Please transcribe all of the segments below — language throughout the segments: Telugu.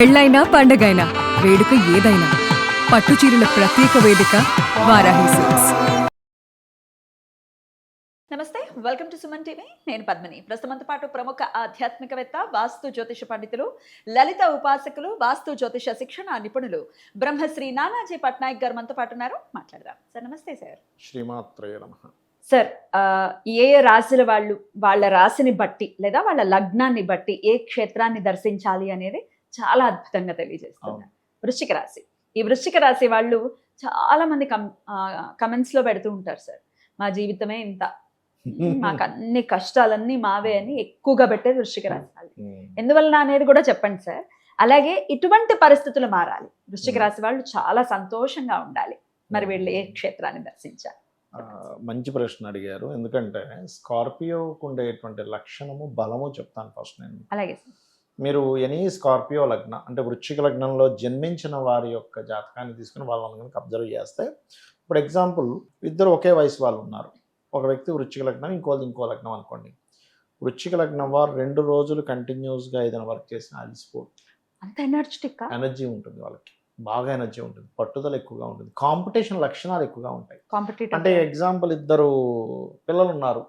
పెళ్ళైనా పండగైనా వేడుక ఏదైనా పట్టుచీరల ప్రత్యేక వేదిక వారాహి సిల్క్స్. నమస్తే, వెల్కమ్ టు సుమన్ టీవీ. నేను పద్మిని. ప్రస్తుతంతో పాటు ప్రముఖ ఆధ్యాత్మికవేత్త, వాస్తు జ్యోతిష పండితులు, లలిత ఉపాసకులు, వాస్తు జ్యోతిష శిక్షణ నిపుణులు బ్రహ్మశ్రీ నానాజీ పట్నాయక్ గారు మనతో పాటు ఉన్నారు. మాట్లాడదాం సార్. నమస్తే సార్. శ్రీమాత్రయ నమః. సార్, ఏ రాశుల వాళ్ళు వాళ్ళ రాశిని బట్టి లేదా వాళ్ళ లగ్నాన్ని బట్టి ఏ క్షేత్రాన్ని దర్శించాలి అనేది చాలా అద్భుతంగా తెలియజేస్తున్నారు. వృశ్చిక రాశి, ఈ వృశ్చిక రాశి వాళ్ళు చాలా మంది కమెంట్స్ లో పెడుతూ ఉంటారు సార్, మా జీవితమే ఇంత, మాకు అన్ని కష్టాలన్నీ మావే అని ఎక్కువగా పెట్టేది వృశ్చిక రాశి వాళ్ళు. ఎందువలన అనేది కూడా చెప్పండి సార్. అలాగే ఇటువంటి పరిస్థితులు మారాలి, వృశ్చిక రాశి వాళ్ళు చాలా సంతోషంగా ఉండాలి, మరి వీళ్ళు ఏ క్షేత్రాన్ని దర్శించాలి? మంచి ప్రశ్న అడిగారు. ఎందుకంటే స్కార్పియోకు ఉండేటువంటి లక్షణము బలము చెప్తాను ఫస్ట్ నేను. అలాగే సార్. మీరు ఎనీ స్కార్పియో లగ్న అంటే వృశ్చిక లగ్నంలో జన్మించిన వారి యొక్క జాతకాన్ని తీసుకుని వాళ్ళని కనుక అబ్జర్వ్ చేస్తే, ఇప్పుడు ఎగ్జాంపుల్ ఇద్దరు ఒకే వయసు వాళ్ళు ఉన్నారు. ఒక వ్యక్తి వృశ్చిక లగ్నం, ఇంకో లగ్నం అనుకోండి. వృశ్చిక లగ్నం వారు 2 రోజులు కంటిన్యూస్గా ఏదైనా వర్క్ చేసిన అలసిపోతుంది, అంత ఎనర్జీ ఉంటుంది వాళ్ళకి, బాగా ఎనర్జీ ఉంటుంది, పట్టుదల ఎక్కువగా ఉంటుంది, కాంపిటీషన్ లక్షణాలు ఎక్కువగా ఉంటాయి. అంటే ఎగ్జాంపుల్ ఇద్దరు పిల్లలు ఉన్నారు,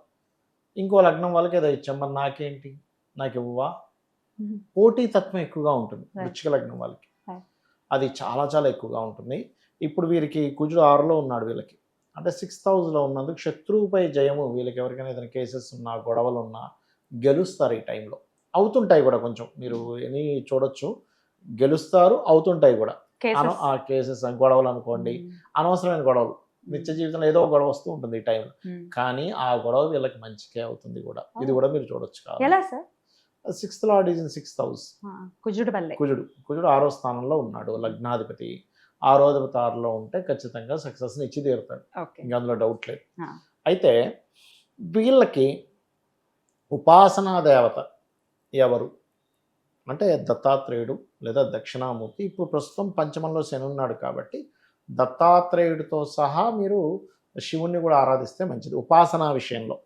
ఇంకో లగ్నం వాళ్ళకి ఏదో ఇచ్చాం, మరి నాకేంటి, నాకు ఇవ్వవా, పోటీ తత్వం ఎక్కువగా ఉంటుంది వృశ్చిక లగ్నం వాళ్ళకి. అది చాలా చాలా ఎక్కువగా ఉంటుంది. ఇప్పుడు వీరికి కుజుడు 6లో ఉన్నాడు, వీళ్ళకి అంటే 6th హౌస్లో ఉన్నందుకు శత్రువుపై జయము. వీళ్ళకి ఎవరికైనా ఏదైనా కేసెస్ ఉన్నా, గొడవలు ఉన్నా గెలుస్తారు ఈ టైంలో. అవుతుంటాయి కూడా, కొంచెం మీరు ఎనీ చూడొచ్చు, గెలుస్తారు, అవుతుంటాయి కూడా ఆ కేసెస్, గొడవలు అనుకోండి, అనవసరమైన గొడవలు. నిత్య జీవితంలో ఏదో ఒక గొడవ వస్తూ ఉంటుంది ఈ టైంలో, కానీ ఆ గొడవ వీళ్ళకి మంచికే అవుతుంది కూడా. ఇది కూడా మీరు చూడొచ్చు. ఎలా sir? 6th lord is in 6th house. కుజుడు 6వ స్థానంలో ఉన్నాడు, లగ్నాధిపతి. 6వ 6లో ఉంటే ఖచ్చితంగా సక్సెస్ని ఇచ్చి తీరుతాడు, ఇంకా అందులో డౌట్ లేదు. అయితే వీళ్ళకి ఉపాసనా దేవత ఎవరు అంటే దత్తాత్రేయుడు లేదా దక్షిణామూర్తి. ఇప్పుడు ప్రస్తుతం పంచమంలో శని ఉన్నాడు కాబట్టి దత్తాత్రేయుడితో సహా మీరు శివుణ్ణి కూడా ఆరాధిస్తే మంచిది ఉపాసనా విషయంలో.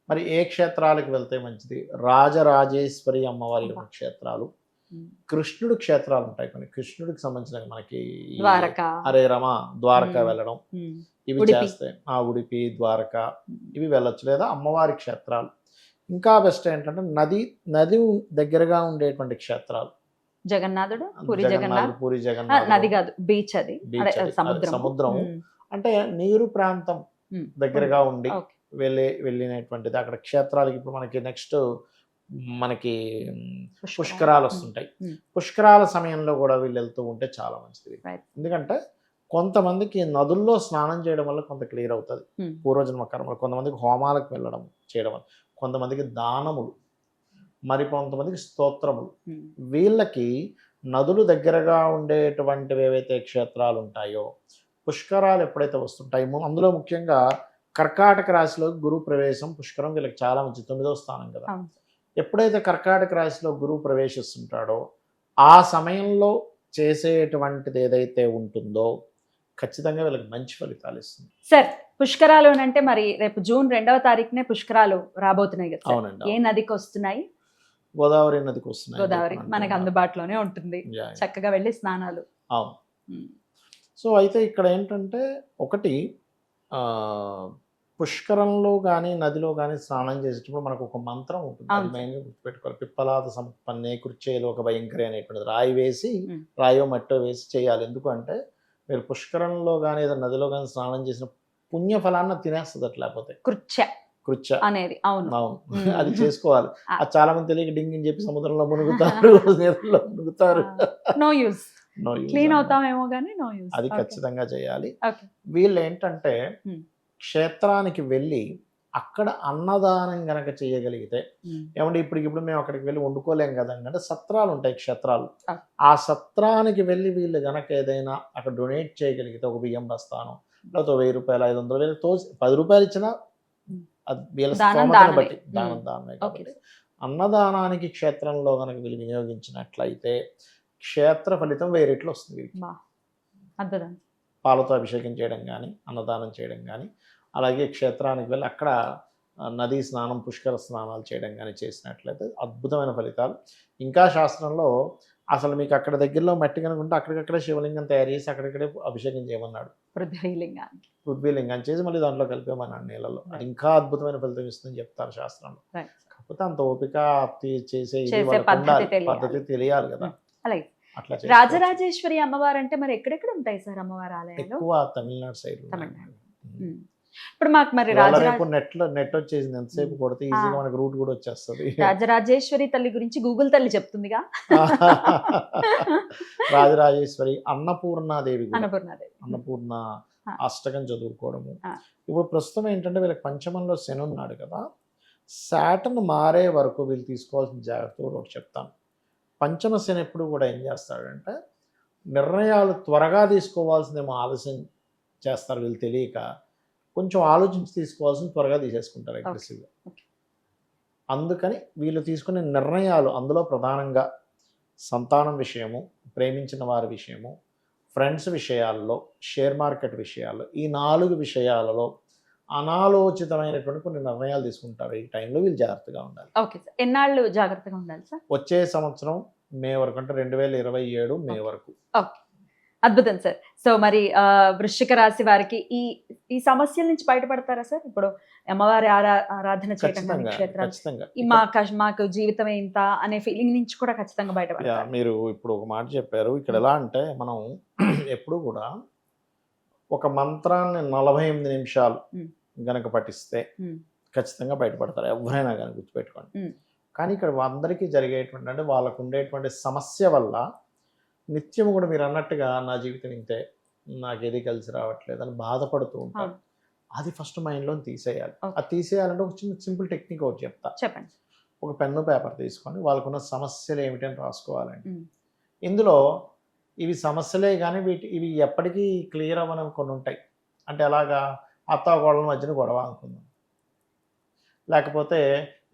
మరి ఏ క్షేత్రాలకు వెళ్తే మంచిది? రాజరాజేశ్వరి అమ్మవారి క్షేత్రాలు, కృష్ణుడు క్షేత్రాలు ఉంటాయి కొన్ని, కృష్ణుడికి సంబంధించిన మనకి హరే రమ ద్వారకా వెళ్ళడం, ఇవి చేస్తే ఉడిపి ద్వారకా ఇవి వెళ్ళొచ్చు. లేదా అమ్మవారి క్షేత్రాలు. ఇంకా బెస్ట్ ఏంటంటే నది దగ్గరగా ఉండేటువంటి క్షేత్రాలు, జగన్నాథుడు, పూరి జగన్నాథ్, నది కాదు బీచ్, అది సముద్రం అంటే నీరు ప్రాంతం దగ్గరగా ఉండి వెళ్ళినటువంటిది. అక్కడ క్షేత్రాలకి ఇప్పుడు మనకి నెక్స్ట్ మనకి పుష్కరాలు వస్తుంటాయి. పుష్కరాల సమయంలో కూడా వీళ్ళు వెళ్తూ ఉంటే చాలా మంచిది. ఎందుకంటే కొంతమందికి నదుల్లో స్నానం చేయడం వల్ల కొంత క్లియర్ అవుతుంది పూర్వజన్మ కర్మలు, కొంతమందికి హోమాలకు వెళ్ళడం చేయడం వల్ల, కొంతమందికి దానములు, మరి కొంతమందికి స్తోత్రములు. వీళ్ళకి నదులు దగ్గరగా ఉండేటువంటివి ఏవైతే క్షేత్రాలు ఉంటాయో, పుష్కరాలు ఎప్పుడైతే వస్తుంటాయో, అందులో ముఖ్యంగా కర్కాటక రాశిలో గురు ప్రవేశం పుష్కరం వీళ్ళకి చాలా మంచి 9వ స్థానం కదా. ఎప్పుడైతే కర్కాటక రాశిలో గురువు ప్రవేశిస్తుంటాడో ఆ సమయంలో చేసేటువంటిది ఏదైతే ఉంటుందో ఖచ్చితంగా వీళ్ళకి మంచి ఫలితాలు ఇస్తుంది. సార్, పుష్కరాలు అంటే మరి రేపు జూన్ 2వ తారీఖునే పుష్కరాలు రాబోతున్నాయి కదా. అవునండి. ఏ నదికి వస్తున్నాయి? గోదావరి నదికి వస్తున్నాయి. గోదావరి మనకు అందుబాటులోనే ఉంటుంది, చక్కగా వెళ్ళి స్నానాలు. అవును. సో అయితే ఇక్కడ ఏంటంటే ఒకటి, పుష్కరంలో కానీ నదిలో కానీ స్నానం చేసేటప్పుడు మనకు ఒక మంత్రం ఉంటుంది, అది మెయిన్గా గుర్తుపెట్టుకోవాలి. పిప్పలాద సంపన్నే కుర్చేలో ఒక భయంకరి అనేటువంటిది, రాయి వేసి రాయో మట్టో వేసి చేయాలి. ఎందుకంటే మీరు పుష్కరంలో కానీ ఏదైనా నదిలో కానీ స్నానం చేసిన పుణ్యఫలాన్ని తినేస్తుంది లేకపోతే కృత్య అనేది. అవును, అది చేసుకోవాలి. అది చాలా మంది తెలియక డింగ్ అని చెప్పి సముద్రంలో మునుగుతారు, నీళ్ళలో మునుగుతారు. నో యూజ్, క్లీన్ అవుతామేమో కానీ నో యూజ్. అది ఖచ్చితంగా చేయాలి. వీళ్ళు ఏంటంటే క్షేత్రానికి వెళ్ళి అక్కడ అన్నదానం గనక చేయగలిగితే, ఏమంటే ఇప్పుడు మేము అక్కడికి వెళ్ళి వండుకోలేం కదండి అంటే సత్రాలు ఉంటాయి, క్షేత్రాలు. ఆ సత్రానికి వెళ్ళి వీళ్ళు గనక ఏదైనా అక్కడ డొనేట్ చేయగలిగితే, ఒక బియ్యం బస్తాను లేకపోతే 1000 రూపాయలు 500 వేలు 10 రూపాయలు ఇచ్చినా అది వీళ్ళ స్తోమతను బట్టి దానమే. కాబట్టి అన్నదానానికి క్షేత్రంలో కనుక వీళ్ళు వినియోగించినట్లయితే క్షేత్ర ఫలితం వేరేట్లు వస్తుంది. పాలతో అభిషేకం చేయడం కానీ, అన్నదానం చేయడం కానీ, అలాగే క్షేత్రానికి వెళ్ళి అక్కడ నదీ స్నానం, పుష్కర స్నానాలు చేయడం కానీ చేసినట్లయితే అద్భుతమైన ఫలితాలు. ఇంకా శాస్త్రంలో అసలు మీకు అక్కడ దగ్గరలో మట్టి కనుకుంటే అక్కడికక్కడే శివలింగం తయారు చేసి అక్కడిక్కడే అభిషేకం చేయమన్నాడు. పృథ్వీలింగానికి. పృథ్వీలింగం చేసి మళ్ళీ దాంట్లో కలిపేమన్నాడు నీళ్ళలో. అది ఇంకా అద్భుతమైన ఫలితం ఇస్తుందని చెప్తారు శాస్త్రంలో. Right. కాకపోతే అంత ఓపిక చేసే ఇది చేసే వాళ్ళకు పద్ధతి ఉండాలి. తెలియాలి. పద్ధతి తెలియాలి కదా. అలాగే అట్లా చేసుకోవచ్చు. రాజరాజేశ్వరి అమ్మవారు అంటే మరి ఎక్కడెక్కడ ఉంటాయి సార్ అమ్మవారి ఆలయాలు? ఎక్కువ తమిళనాడు సైడ్ తమిళనాడు. ఇప్పుడు మాకు మరి రాజరాజ రేపు నెట్ వచ్చేసింది, ఎంతసేపు కొడితే ఈజీగా మనకి రూట్ కూడా వచ్చేస్తుంది. రాజరాజేశ్వరి తల్లి గురించి గూగుల్ తల్లి చెప్తుందిగా. రాజరాజేశ్వరి, అన్నపూర్ణాదేవి కూడా. అన్నపూర్ణాదేవి. అన్నపూర్ణ అష్టకం చదువుకోవడము. ఆ. ఇప్పుడు ప్రస్తుతం ఏంటంటే వీళ్ళకి పంచమంలో శని ఉన్నాడు కదా, శాటర్న్ మారే వరకు వీళ్ళు తీసుకోవాల్సిన జాగ్రత్తలు ఒకటి చెప్తాను. పంచమ శని ఎప్పుడు కూడా ఏం చేస్తాడంటే నిర్ణయాలు త్వరగా తీసుకోవాల్సిందేమో ఆలస్యం చేస్తారు వీళ్ళు తెలియక, కొంచెం ఆలోచించి తీసుకోవాల్సిన త్వరగా తీసేసుకుంటారు అగ్రెసివ్గా. అందుకని వీళ్ళు తీసుకునే నిర్ణయాలు అందులో ప్రధానంగా సంతానం విషయము, ప్రేమించిన వారి విషయము, ఫ్రెండ్స్ విషయాల్లో, షేర్ మార్కెట్ విషయాల్లో, ఈ 4 విషయాలలో అనాలోచితమైనటువంటి కొన్ని నిర్ణయాలు తీసుకుంటారు. ఈ టైంలో వీళ్ళు జాగ్రత్తగా ఉండాలి. Okay sir. ఎన్నాళ్ళు జాగ్రత్తగా ఉండాలి సార్? వచ్చే సంవత్సరం మే వరకు, అంటే 2027 మే వరకు. ఓకే, అద్భుతం సార్. సో మరి వృశ్చిక రాశి వారికి ఈ సమస్యల నుంచి బయటపడతారా సార్? ఇప్పుడు అమ్మవారి ఆరాధన చేయడం కానీ, క్షేత్రాలు, ఖచ్చితంగా మాకు జీవితమే ఇంత అనే ఫీలింగ్ నుంచి కూడా ఖచ్చితంగా బయటపడతారు. మీరు ఇప్పుడు ఒక మాట చెప్పారు. ఇక్కడ ఎలా అంటే మనం ఎప్పుడు కూడా ఒక మంత్రాన్ని 48 నిమిషాలు గనక పఠిస్తే ఖచ్చితంగా బయటపడతారు ఎవరైనా కానీ, గుర్తుపెట్టుకోండి. కానీ ఇక్కడ అందరికీ జరిగేటువంటి అంటే వాళ్ళకు ఉండేటువంటి సమస్య వల్ల నిత్యం కూడా మీరు అన్నట్టుగా నా జీవితం ఇంతే, నాకేది కలిసి రావట్లేదు అని బాధపడుతూ ఉంటారు. అది ఫస్ట్ మైండ్లో తీసేయాలి. అది తీసేయాలంటే ఒక చిన్న సింపుల్ టెక్నిక్ ఒకటి చెప్తా. చెప్పండి. ఒక పెన్ను పేపర్ తీసుకొని వాళ్ళకున్న సమస్యలు ఏమిటని రాసుకోవాలండి. ఇందులో ఇవి సమస్యలే కానీ ఇవి ఎప్పటికీ క్లియర్ అవ్వని కొన్ని ఉంటాయి. అంటే అలాగా అత్తాకోడల మధ్యన గొడవ అనుకుందాం, లేకపోతే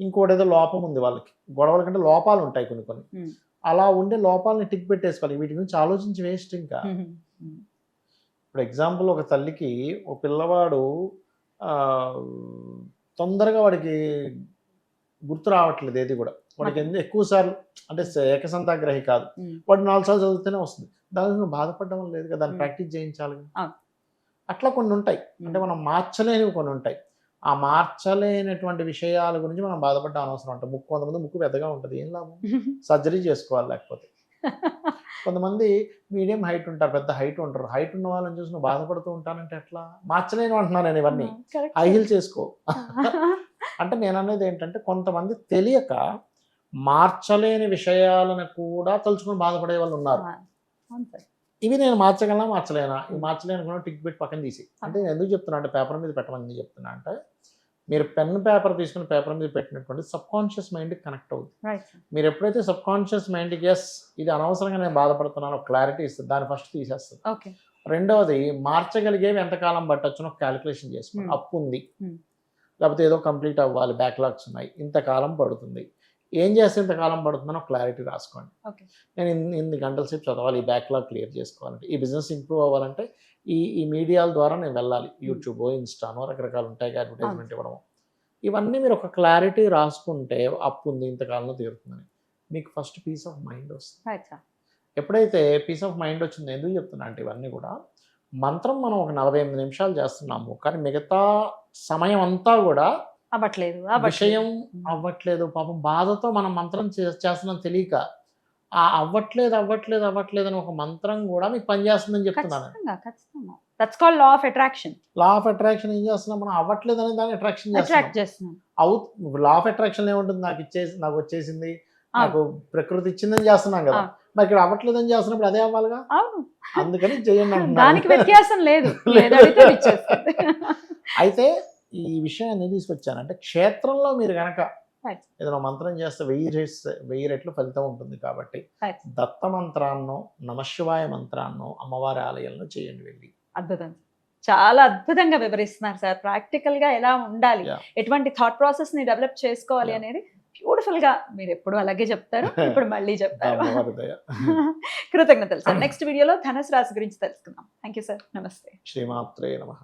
ఇంకోటి ఏదో లోపం ఉంది వాళ్ళకి, గొడవల కంటే లోపాలు ఉంటాయి కొన్ని. అలా ఉండే లోపాలని టిక్ పెట్టేసుకోవాలి. వీటి గురించి ఆలోచించి వేస్ట్. ఇంకా ఇప్పుడు ఎగ్జాంపుల్, ఒక తల్లికి ఒక పిల్లవాడు తొందరగా వాడికి గుర్తు రావట్లేదు ఏది కూడా. వాడికి ఎక్కువ సార్లు అంటే ఏకసంతాగ్రహి కాదు, వాడు 4 సార్లు చదివితేనే వస్తుంది. దానికి నువ్వు బాధపడడం లేదు కదా, దాన్ని ప్రాక్టీస్ చేయించాలి. అట్లా కొన్ని ఉంటాయి. అంటే మనం మార్చలేనివి కొన్ని ఉంటాయి. ఆ మార్చలేనటువంటి విషయాల గురించి మనం బాధపడ్డ అనవసరం. అంటే కొంతమంది ముక్కు పెద్దగా ఉంటుంది, ఏం లాభం, సర్జరీ చేసుకోవాలి. లేకపోతే కొంతమంది మీడియం హైట్ ఉంటారు, పెద్ద హైట్ ఉంటారు. హైట్ ఉన్న వాళ్ళని చూసి నువ్వు బాధపడుతూ ఉంటానంటే ఎట్లా? మార్చలేని అంటున్నాను నేను ఇవన్నీ. హై హీల్ చేసుకో. అంటే నేను అనేది ఏంటంటే కొంతమంది తెలియక మార్చలేని విషయాలను కూడా తలుచుకొని బాధపడే వాళ్ళు ఉన్నారు. ఇవి నేను మార్చలేనా, ఈ మార్చలేను కూడా టిక్ పెట్టి పక్కన తీసి. అంటే నేను ఎందుకు చెప్తున్నా అంటే పేపర్ మీద పెట్టమని చెప్తున్నా అంటే, మీరు పెన్ పేపర్ తీసుకుని పేపర్ మీద పెట్టినటువంటి సబ్ కాన్షియస్ మైండ్కి కనెక్ట్ అవుతుంది. మీరు ఎప్పుడైతే సబ్ కాన్షియస్ మైండ్కి ఎస్ ఇది అనవసరంగా నేను బాధపడుతున్నానో క్లారిటీ ఇస్తుంది, దాన్ని ఫస్ట్ తీసేస్తుంది. రెండవది, మార్చగలిగేవి ఎంతకాలం పట్టొచ్చునో క్యాలిక్యులేషన్ చేసుకోండి. అప్పు ఉంది, లేకపోతే ఏదో కంప్లీట్ అవ్వాలి, బ్యాక్లాగ్స్ ఉన్నాయి, ఇంతకాలం పడుతుంది, ఏం చేస్తే ఇంతకాలం పడుతుందో క్లారిటీ రాసుకోండి. నేను ఇన్ని గంటల సేపు చదవాలి, ఈ బ్యాక్లాగ్ క్లియర్ చేసుకోవాలంటే, ఈ బిజినెస్ ఇంప్రూవ్ అవ్వాలంటే ఈ మీడియాల ద్వారా నేను వెళ్ళాలి, యూట్యూబ్, ఇన్స్టానో రకరకాలు ఉంటాయి అడ్వర్టైజ్మెంట్ ఇవ్వడం. ఇవన్నీ మీరు ఒక క్లారిటీ రాసుకుంటే అప్పు ఉంది, ఇంతకాలంలో తీరుతుందని మీకు ఫస్ట్ పీస్ ఆఫ్ మైండ్ వస్తుంది. ఎప్పుడైతే పీస్ ఆఫ్ మైండ్ వచ్చిందో, ఎందుకు చెప్తున్నా అంటే ఇవన్నీ కూడా మంత్రం మనం ఒక 48 నిమిషాలు చేస్తున్నాము, కానీ మిగతా సమయం అంతా కూడా విషయం అవ్వట్లేదు. పాపం బాధతో మనం మంత్రం చేస్తున్నాం తెలియక. ఆ అవ్వట్లేదు అని ఒక మంత్రం కూడా మీకు పనిచేస్తుందని చెప్తున్నాను. లా ఆఫ్ అట్రాక్షన్ ఏం చేస్తున్నాం మనం? అవ్వట్లేదు అనే దాన్ని అట్రాక్షన్ చేస్తున్నాం. లా ఆఫ్ అట్రాక్షన్ ఏముంటుంది? నాకు వచ్చేసింది, నాకు ప్రకృతి ఇచ్చిందని చేస్తున్నాం కదా. మరి ఇక్కడ అవ్వట్లేదు అని చేస్తున్నప్పుడు అదే అవ్వాలిగా. అందుకని చేయండి అయితే ఈ విషయాన్ని తీసుకొచ్చానంటే, క్షేత్రంలో మీరు కనుక ఏదైనా మంత్రం చేస్తే 1000 రెట్లు ఫలితం ఉంటుంది. కాబట్టి దత్త మంత్రాన్నో, నమశివాయ మంత్రాన్నో అమ్మవారి ఆలయంలో చేయండి వెళ్ళి. అద్భుతం, చాలా అద్భుతంగా వివరిస్తున్నారు సార్. ప్రాక్టికల్ గా ఎలా ఉండాలి, ఎటువంటి థాట్ ప్రాసెస్ ని డెవలప్ చేసుకోవాలి అనేది బ్యూటిఫుల్ గా మీరు ఎప్పుడు అలాగే చెప్తారు, ఇప్పుడు మళ్ళీ చెప్తారు. కృతజ్ఞతలు సార్. నెక్స్ట్ వీడియోలో ధనుసు రాశి గురించి తెలుసుకుందాం. Thank you sir. నమస్తే. శ్రీమాత్రే నమః.